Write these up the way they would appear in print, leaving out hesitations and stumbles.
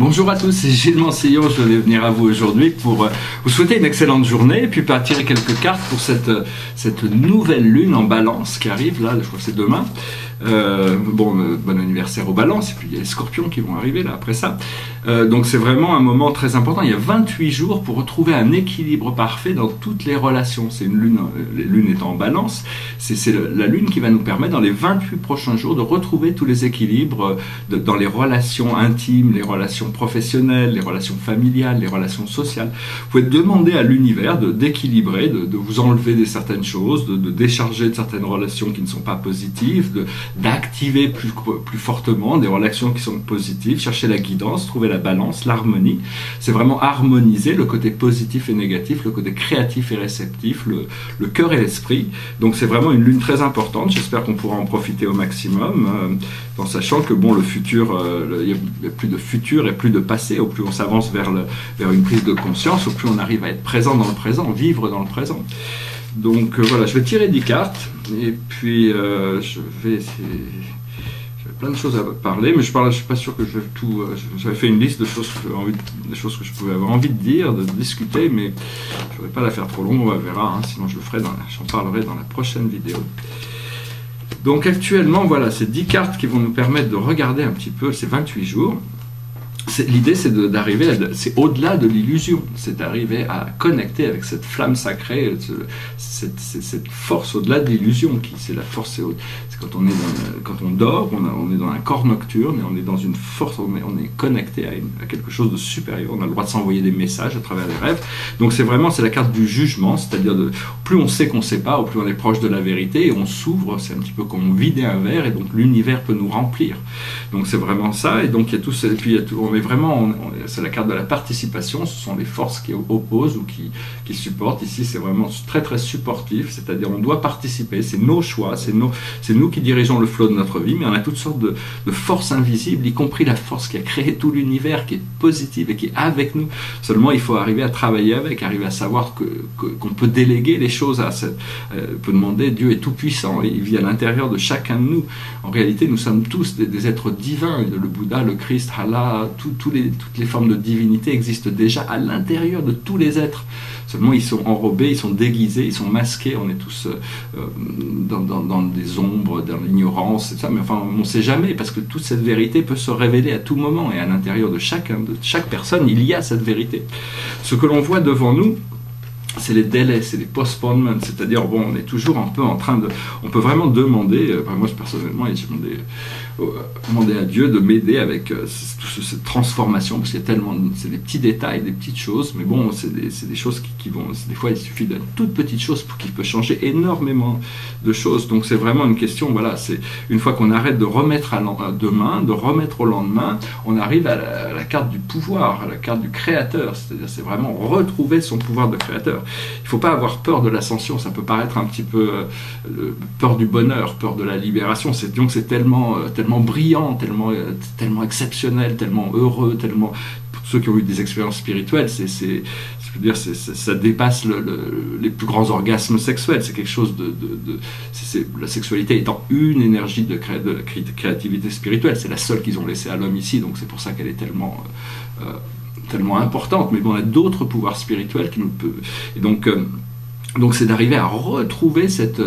Bonjour à tous, c'est Gilles Mancillon, je vais venir à vous aujourd'hui pour vous souhaiter une excellente journée et puis tirer quelques cartes pour cette nouvelle lune en balance qui arrive, là, je crois que c'est demain. Bon anniversaire aux balances, et puis il y a les scorpions qui vont arriver là après ça. Donc c'est vraiment un moment très important. Il y a 28 jours pour retrouver un équilibre parfait dans toutes les relations. C'est une lune, les lunes étant en balance, c'est la lune qui va nous permettre dans les 28 prochains jours de retrouver tous les équilibres dans les relations intimes, les relations professionnelles, les relations familiales, les relations sociales. Vous pouvez demander à l'univers d'équilibrer, de vous enlever certaines choses, de décharger de certaines relations qui ne sont pas positives, d'activer plus fortement des relations qui sont positives, chercher la guidance, trouver la balance, l'harmonie. C'est vraiment harmoniser le côté positif et négatif, le côté créatif et réceptif, le cœur et l'esprit. Donc c'est vraiment une lune très importante. J'espère qu'on pourra en profiter au maximum, en sachant que bon, le futur, il y a plus de futur et plus de passé. Au plus on s'avance vers une prise de conscience, au plus on arrive à être présent dans le présent, vivre dans le présent. Donc voilà, je vais tirer 10 cartes et puis je vais essayer. J'avais plein de choses à parler, mais je ne suis pas sûr que je vais tout. J'avais fait une liste de choses que je pouvais avoir envie de dire, de discuter, mais je ne voudrais pas la faire trop longue, on verra, sinon j'en parlerai dans la prochaine vidéo. Donc actuellement, voilà, c'est 10 cartes qui vont nous permettre de regarder un petit peu ces 28 jours. L'idée, c'est d'arriver, c'est au-delà de l'illusion, c'est d'arriver à connecter avec cette flamme sacrée, cette force au-delà de l'illusion, c'est la force, c'est quand on dort, on est dans un corps nocturne, et on est dans une force, on est connecté à quelque chose de supérieur, on a le droit de s'envoyer des messages à travers les rêves. Donc c'est la carte du jugement, c'est-à-dire plus on sait qu'on ne sait pas, au plus on est proche de la vérité, et on s'ouvre, c'est un petit peu comme vider un verre, et donc l'univers peut nous remplir. Donc c'est vraiment ça, et donc il y a tout, et puis il y a tout, on est vraiment, c'est la carte de la participation, ce sont les forces qui opposent ou qui supportent. Ici, c'est vraiment très très supportif, c'est-à-dire on doit participer, c'est nos choix, c'est nous qui dirigeons le flot de notre vie, mais on a toutes sortes de forces invisibles, y compris la force qui a créé tout l'univers, qui est positive et qui est avec nous. Seulement, il faut arriver à travailler avec, arriver à savoir qu'on peut déléguer les choses on peut demander, Dieu est tout puissant, il vit à l'intérieur de chacun de nous. En réalité, nous sommes tous des êtres divins, le Bouddha, le Christ, Allah, toutes les formes de divinité existent déjà à l'intérieur de tous les êtres. Seulement, ils sont enrobés, ils sont déguisés, ils sont masqués, on est tous dans des ombres, dans l'ignorance, et ça, mais enfin, on ne sait jamais, parce que toute cette vérité peut se révéler à tout moment, et à l'intérieur de chaque personne, il y a cette vérité. Ce que l'on voit devant nous, c'est les délais, c'est les postponements, c'est-à-dire, bon, on est toujours un peu en train de... On peut vraiment demander, moi personnellement, j'ai demandé à Dieu de m'aider avec cette transformation, parce qu'il y a tellement... C'est des petits détails, des petites choses, mais bon, c'est des choses qui vont... Des fois, il suffit d'une toute petite chose pour qu'il peut changer énormément de choses. Donc c'est vraiment une question, voilà, c'est une fois qu'on arrête de remettre à demain, de remettre au lendemain, on arrive à la carte du pouvoir, à la carte du créateur, c'est-à-dire c'est vraiment retrouver son pouvoir de créateur. Il ne faut pas avoir peur de l'ascension, ça peut paraître un petit peu peur du bonheur, peur de la libération, donc c'est tellement brillant, tellement exceptionnel, tellement heureux, tellement... Pour ceux qui ont eu des expériences spirituelles, je veux dire, ça dépasse les plus grands orgasmes sexuels, c'est quelque chose la sexualité étant une énergie de créativité spirituelle, c'est la seule qu'ils ont laissée à l'homme ici, donc c'est pour ça qu'elle est tellement importante, mais bon, on a d'autres pouvoirs spirituels qui nous peuvent... Et donc c'est d'arriver à retrouver cette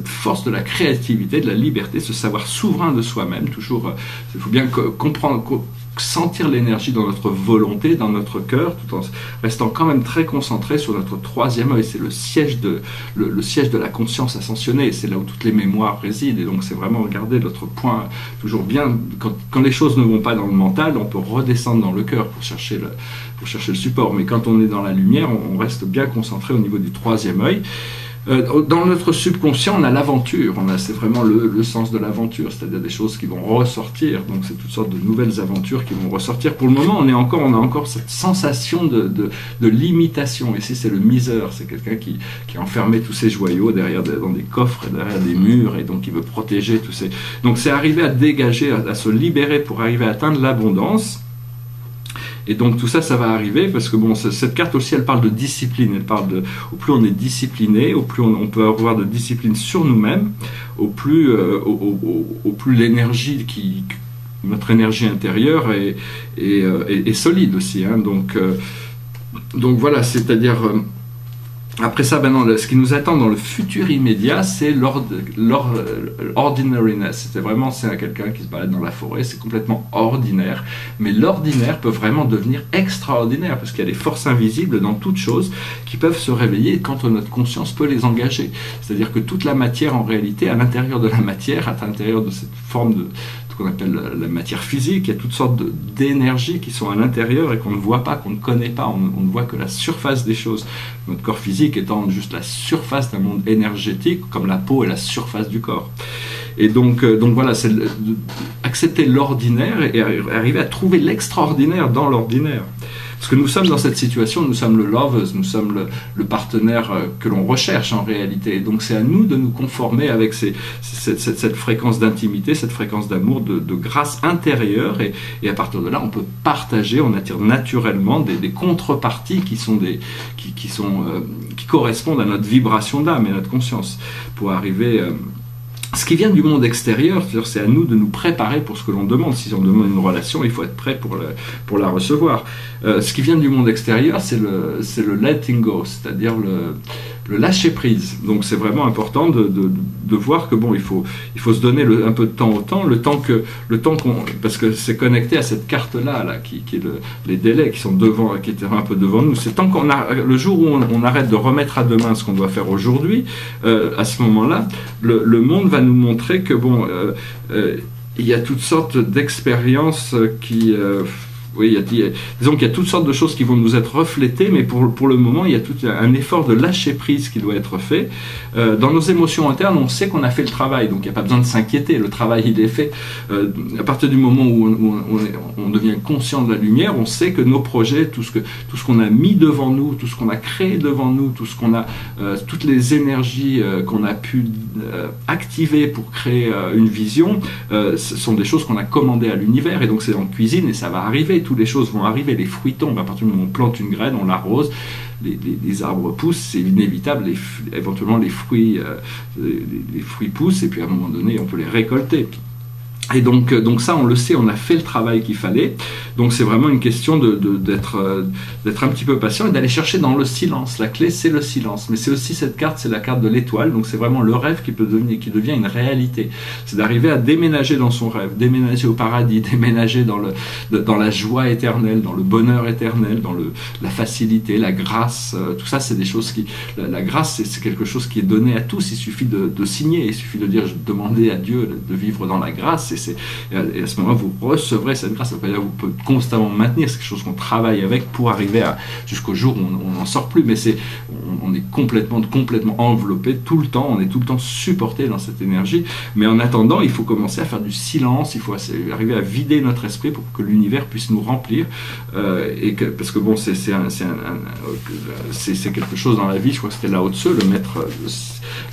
force de la créativité, de la liberté, ce savoir souverain de soi-même, toujours, il faut bien comprendre, sentir l'énergie dans notre volonté, dans notre cœur, tout en restant quand même très concentré sur notre troisième œil. C'est le siège de la conscience ascensionnée, c'est là où toutes les mémoires résident, et donc c'est vraiment regarder notre point, toujours bien, quand les choses ne vont pas dans le mental, on peut redescendre dans le cœur pour chercher le support, mais quand on est dans la lumière, on reste bien concentré au niveau du troisième œil. Dans notre subconscient, on a l'aventure, c'est vraiment le sens de l'aventure, c'est-à-dire des choses qui vont ressortir, donc c'est toutes sortes de nouvelles aventures qui vont ressortir. Pour le moment, on a encore cette sensation de limitation. Ici, c'est le miseur, c'est quelqu'un qui a enfermé tous ses joyaux dans des coffres, derrière des murs, et donc il veut protéger tous ces... Donc c'est arriver à dégager, à se libérer pour arriver à atteindre l'abondance. Et donc tout ça, ça va arriver parce que bon, cette carte aussi, elle parle de discipline. Elle parle au plus on est discipliné, au plus on peut avoir de discipline sur nous-mêmes, au plus l'énergie notre énergie intérieure est solide aussi. Hein. Donc voilà, c'est-à-dire... après ça, maintenant, ce qui nous attend dans le futur immédiat, c'est l'ordinariness. C'est quelqu'un qui se balade dans la forêt, c'est complètement ordinaire. Mais l'ordinaire peut vraiment devenir extraordinaire, parce qu'il y a des forces invisibles dans toute chose qui peuvent se réveiller quand notre conscience peut les engager. C'est-à-dire que toute la matière, en réalité, à l'intérieur de la matière, à l'intérieur de cette forme de ce qu'on appelle la matière physique, il y a toutes sortes d'énergies qui sont à l'intérieur et qu'on ne voit pas, qu'on ne connaît pas, on ne voit que la surface des choses. Notre corps physique étant juste la surface d'un monde énergétique, comme la peau est la surface du corps. Et donc voilà, c'est accepter l'ordinaire et arriver à trouver l'extraordinaire dans l'ordinaire. Parce que nous sommes dans cette situation, nous sommes le lovers, nous sommes le partenaire que l'on recherche en réalité. Donc c'est à nous de nous conformer avec cette fréquence d'intimité, cette fréquence d'amour, de grâce intérieure. Et à partir de là, on peut partager, on attire naturellement des contreparties qui correspondent à notre vibration d'âme et à notre conscience pour arriver... ce qui vient du monde extérieur, c'est à nous de nous préparer pour ce que l'on demande. Si on demande une relation, il faut être prêt pour la recevoir. Ce qui vient du monde extérieur, c'est le letting go, c'est-à-dire le lâcher prise. Donc c'est vraiment important de voir que bon, il faut se donner un peu de temps au temps, parce que c'est connecté à cette carte-là, qui est les délais qui étaient un peu devant nous. C'est le jour où on arrête de remettre à demain ce qu'on doit faire aujourd'hui, à ce moment-là, le monde va nous montrer que bon, il y a toutes sortes d'expériences qui oui, disons qu'il y a toutes sortes de choses qui vont nous être reflétées, mais pour le moment, il y a tout un effort de lâcher prise qui doit être fait. Dans nos émotions internes, on sait qu'on a fait le travail, donc il n'y a pas besoin de s'inquiéter, le travail il est fait. À partir du moment où on devient conscient de la lumière, on sait que nos projets, tout ce qu'on a mis devant nous, tout ce qu'on a créé devant nous, toutes les énergies qu'on a pu activer pour créer une vision, ce sont des choses qu'on a commandées à l'univers, et donc c'est en cuisine et ça va arriver. Toutes les choses vont arriver, les fruits tombent, à partir du moment où on plante une graine, on l'arrose, les arbres poussent, c'est inévitable, éventuellement les fruits poussent, et puis à un moment donné, on peut les récolter. Et donc ça, on le sait, on a fait le travail qu'il fallait. Donc c'est vraiment une question d'être un petit peu patient et d'aller chercher dans le silence. La clé, c'est le silence. Mais c'est aussi cette carte, c'est la carte de l'étoile. Donc c'est vraiment le rêve qui devient une réalité. C'est d'arriver à déménager dans son rêve, déménager au paradis, déménager dans la joie éternelle, dans le bonheur éternel, dans la facilité, la grâce. Tout ça, c'est des choses la grâce, c'est quelque chose qui est donné à tous. Il suffit de signer, il suffit de dire, demander à Dieu de vivre dans la grâce. Et à ce moment-là, vous recevrez cette grâce. Ça veut pas dire que vous pouvez constamment maintenir, c'est quelque chose qu'on travaille avec pour arriver jusqu'au jour où on n'en sort plus, mais on est complètement enveloppé tout le temps, on est tout le temps supporté dans cette énergie, mais en attendant, il faut commencer à faire du silence, il faut arriver à vider notre esprit pour que l'univers puisse nous remplir, parce que bon, c'est quelque chose dans la vie, je crois que c'était Lao Tse,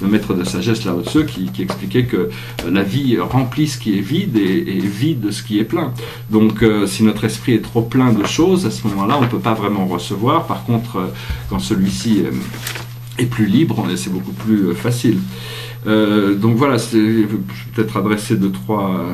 le maître de sagesse Lao Tse, qui expliquait que la vie remplit ce qui est vide et vide ce qui est plein. Donc si notre esprit est trop plein de choses, à ce moment-là, on ne peut pas vraiment recevoir. Par contre, quand celui-ci est plus libre, c'est beaucoup plus facile. Donc voilà, je vais peut-être adresser deux, trois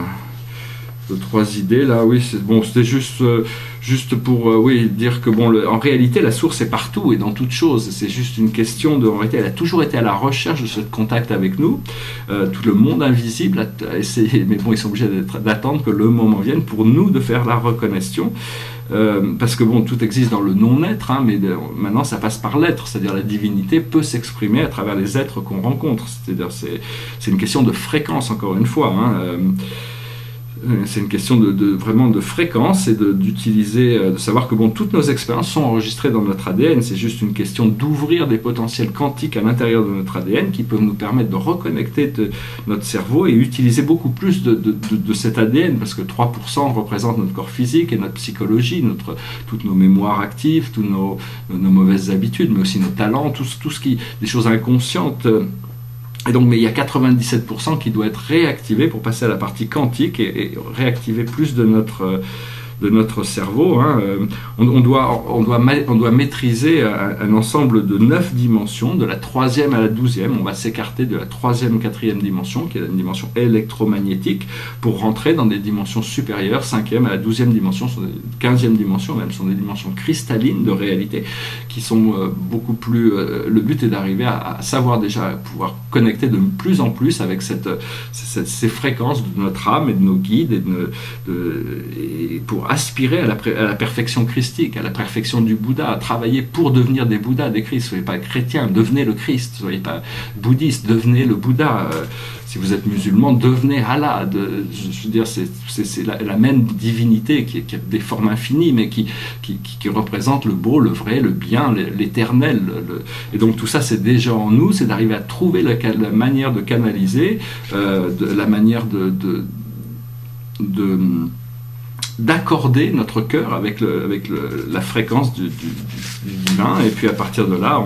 idées là. Oui, c'était juste pour dire que bon, en réalité la source est partout et dans toute chose. C'est juste une question en réalité, elle a toujours été à la recherche de ce contact avec nous. Tout le monde invisible a essayé, mais bon, ils sont obligés d'attendre que le moment vienne pour nous de faire la reconnaissance. Parce que bon, tout existe dans le non-être, hein, mais maintenant ça passe par l'être, c'est-à-dire la divinité peut s'exprimer à travers les êtres qu'on rencontre. C'est-à-dire c'est une question de fréquence, encore une fois. Hein, c'est une question vraiment de fréquence et d'utiliser, de savoir que bon, toutes nos expériences sont enregistrées dans notre ADN. C'est juste une question d'ouvrir des potentiels quantiques à l'intérieur de notre ADN qui peuvent nous permettre de reconnecter notre cerveau et utiliser beaucoup plus de cet ADN, parce que 3% représente notre corps physique et notre psychologie, toutes nos mémoires actives, toutes nos mauvaises habitudes, mais aussi nos talents, tout ce des choses inconscientes. Et donc, mais il y a 97% qui doit être réactivé pour passer à la partie quantique et réactiver plus de de notre cerveau. Hein. On doit maîtriser un ensemble de 9 dimensions, de la 3e à la 12e. On va s'écarter de la 3e, 4e dimension, qui est une dimension électromagnétique, pour rentrer dans des dimensions supérieures, 5e à la 12e dimension, 15e dimension même, sont des dimensions cristallines de réalité, qui sont beaucoup plus... le but est d'arriver à savoir déjà, à pouvoir connecter de plus en plus avec ces fréquences de notre âme et de nos guides, et pour aspirer à la perfection christique, à la perfection du Bouddha, à travailler pour devenir des Bouddhas, des Christ. Soyez pas chrétiens, devenez le Christ. Soyez pas bouddhiste, devenez le Bouddha. Si vous êtes musulman, devenez Allah. Je veux dire, c'est la même divinité qui a des formes infinies, mais qui représente le beau, le vrai, le bien, l'éternel. Et donc tout ça, c'est déjà en nous, c'est d'arriver à trouver la manière de canaliser, la manière d'accorder notre cœur avec la fréquence du divin, et puis à partir de là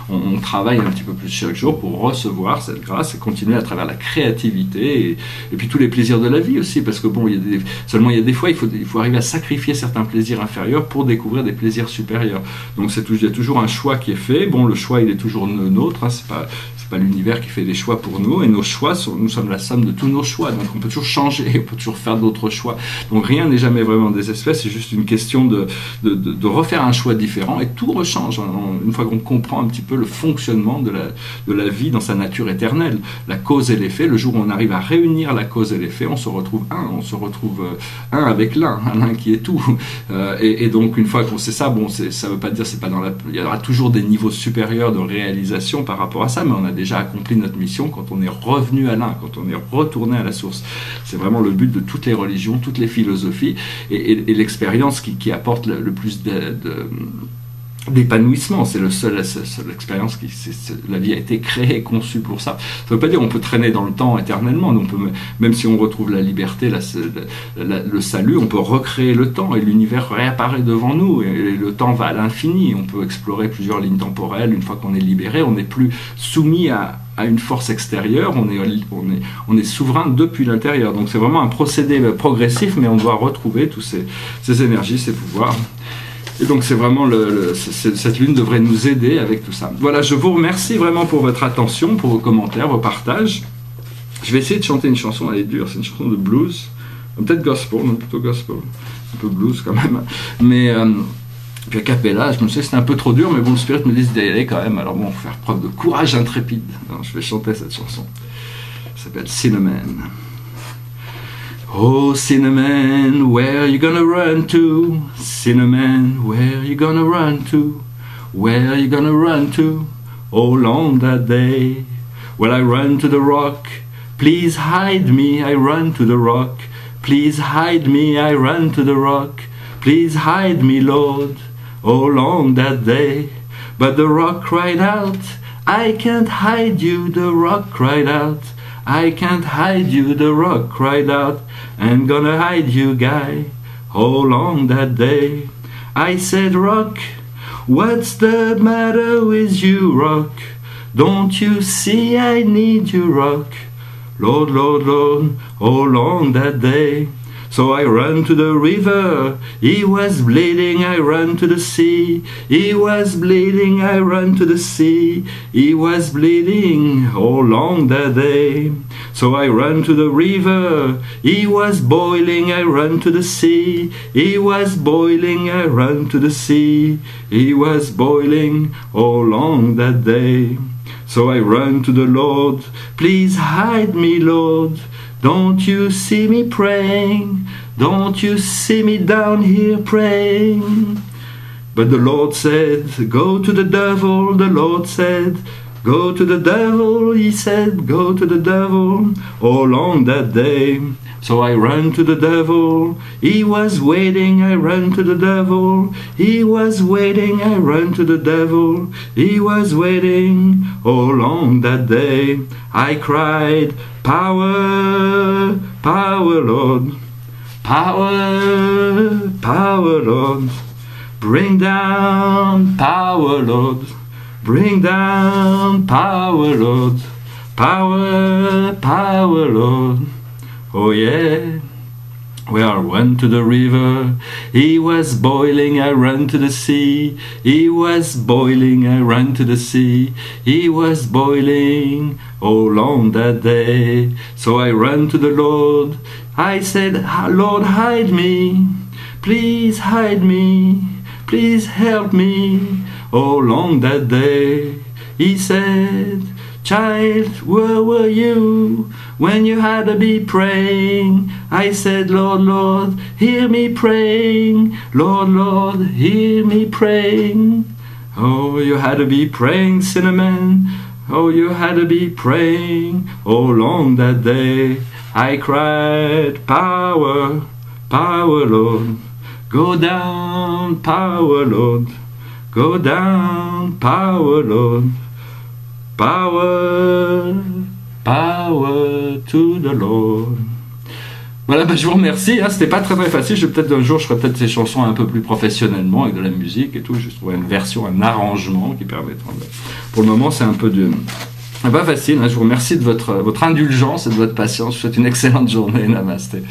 on travaille un petit peu plus chaque jour pour recevoir cette grâce et continuer à travers la créativité et puis tous les plaisirs de la vie aussi, parce que bon, il y a des fois il faut arriver à sacrifier certains plaisirs inférieurs pour découvrir des plaisirs supérieurs. Donc il y a toujours un choix qui est fait. Bon, le choix il est toujours nôtre, hein, c'est pas l'univers qui fait des choix pour nous, et nos choix nous sommes la somme de tous nos choix, donc on peut toujours changer, on peut toujours faire d'autres choix, donc rien n'est jamais vraiment des espèces, c'est juste une question de refaire un choix différent, et tout rechange, une fois qu'on comprend un petit peu le fonctionnement de la vie dans sa nature éternelle, la cause et l'effet. Le jour où on arrive à réunir la cause et l'effet, on se retrouve un avec l'un qui est tout, et donc une fois qu'on sait ça, bon, ça veut pas dire, il y aura toujours des niveaux supérieurs de réalisation par rapport à ça, mais on a déjà accompli notre mission quand on est revenu à l'un, quand on est retourné à la source. C'est vraiment le but de toutes les religions, toutes les philosophies, et l'expérience qui apporte le plus d'épanouissement. C'est la seule expérience la vie a été créée, conçue pour ça. Ça veut pas dire qu'on peut traîner dans le temps éternellement. On peut, même si on retrouve la liberté, le salut, on peut recréer le temps et l'univers réapparaît devant nous et le temps va à l'infini. On peut explorer plusieurs lignes temporelles. Une fois qu'on est libéré, on n'est plus soumis à une force extérieure, on est souverain depuis l'intérieur. Donc c'est vraiment un procédé progressif, mais on doit retrouver tous ces énergies, ces pouvoirs. Et donc c'est vraiment cette lune devrait nous aider avec tout ça. Voilà, je vous remercie vraiment pour votre attention, pour vos commentaires, vos partages. Je vais essayer de chanter une chanson, elle est dure, c'est une chanson de blues, peut-être gospel, mais plutôt gospel, un peu blues quand même. Mais puis a cappella, je me suis dit que c'était un peu trop dur, mais bon, le spirit me dit d'y aller quand même. Alors bon, faut faire preuve de courage intrépide. Alors, je vais chanter cette chanson. Ça s'appelle Cinnamon. Oh Cinnamon, where you gonna run to? Cinnamon, where you gonna run to? Where you gonna run to? Oh long that day. Well, I run to the rock. Please hide me, I run to the rock. Please hide me, I run to the rock. Please hide me, Lord. Oh long that day. But the rock cried out, I can't hide you. The rock cried out, I can't hide you. The rock cried out, I'm gonna hide you, guy. Oh long that day. I said, rock, what's the matter with you, rock? Don't you see I need you, rock? Lord, Lord, Lord, oh long that day. So I ran to the river, he was bleeding, I ran to the sea. He was bleeding, I ran to the sea. He was bleeding all long that day. So I ran to the river, he was boiling, I ran to the sea. He was boiling, I ran to the sea. He was boiling all long that day. So I ran to the Lord, please hide me, Lord. Don't you see me praying? Don't you see me down here praying? But the Lord said, go to the devil. The Lord said, go to the devil. He said, go to the devil. All on that day. So I ran to the devil. He was waiting. I ran to the devil. He was waiting. I ran to the devil. He was waiting all on that day. I cried, power, power, Lord. Power, power, Lord. Bring down power, Lord. Bring down power, Lord. Power, power, Lord. Oh yeah. Well, I went to the river, he was boiling, I ran to the sea. He was boiling, I ran to the sea. He was boiling all along that day. So I ran to the Lord, I said, Lord, hide me, please hide me, please help me all along that day. He said, child, where were you when you had to be praying? I said, Lord, Lord, hear me praying. Lord, Lord, hear me praying. Oh, you had to be praying, Cinnamon. Oh, you had to be praying all along that day. I cried, power, power, Lord. Go down, power, Lord. Go down, power, Lord. Power, power to the Lord. Voilà, je vous remercie. Hein, c'était pas très facile. Peut-être un jour, je ferai peut-être ces chansons un peu plus professionnellement avec de la musique et tout. Je trouverai une version, un arrangement qui permettra. Pour le moment, c'est un peu pas facile. Hein, je vous remercie de votre indulgence et de votre patience. Je vous souhaite une excellente journée. Namasté.